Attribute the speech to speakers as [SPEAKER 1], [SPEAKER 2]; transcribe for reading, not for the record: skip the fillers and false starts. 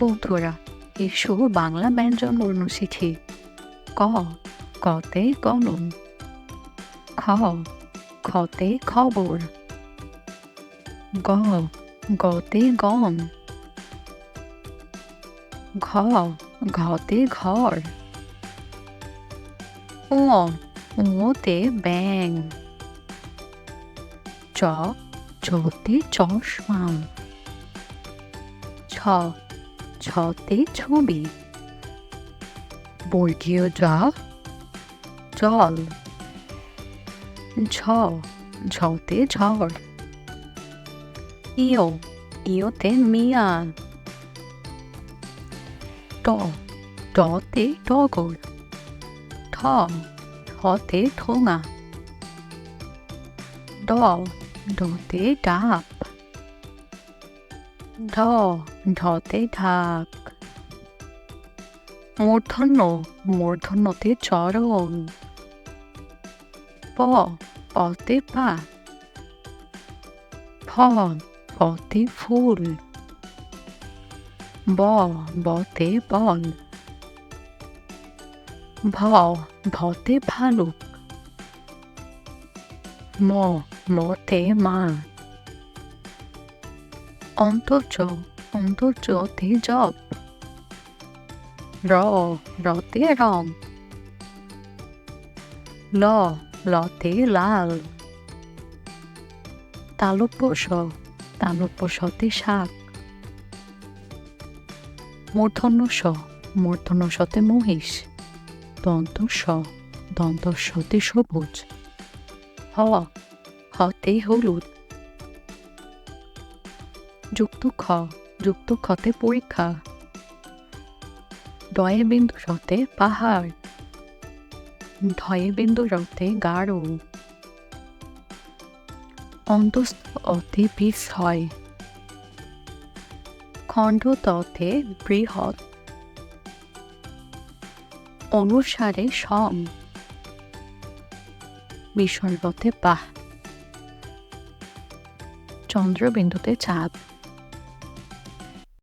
[SPEAKER 1] বন্ধুরা, এসো বাংলা ব্যঞ্জন বর্ণ শিখি। ক, কতে কলম। খ, খতে খবর। গ, গতে গম। ঘ, ঘতে ঘর। ও, ওতে ব্যাং। চ, চতে চশমা। ছ, ছতে ছবি। বর্গীয় জ, জল। ঝ, ঝতে ঝড়। ইয়, ইয়তে মিয়া। ট, টতে টগর। ঠ, ঠতে ঠোঙা। ড, ডতে ডাব। ঢ, ঢতে ঢাক। মূর্ধন্য, মূর্ধন্যতে চরণ। প, পতে পা। ফ, ফতে ফুল। ব, বতে বল। ভ, ভতে ভালুক। ম, মতে মা। অন্তর্য, অন্তর্যতে জব। র, রতে রং। ল, লতে লাল। তালব্য শ, তালব্য শতে শাক। মূর্ধন্য ষ, মূর্ধন্য শতে মহিষ। দন্ত স, দন্ত শতে সবুজ। হ, হতে হলুদ। যুক্ত খ, যুক্ত খতে পরীক্ষা। ডয়ে বিন্দু রতে পাহাড়। ধয়ে বিন্দু রতে গাঢ়। অন্তস্থ অতে বিস্ময়। খণ্ড ততে বৃহৎ। অনুসারে সম। বিসর্গতে বাহ। চন্দ্রবিন্দুতে চাঁদ।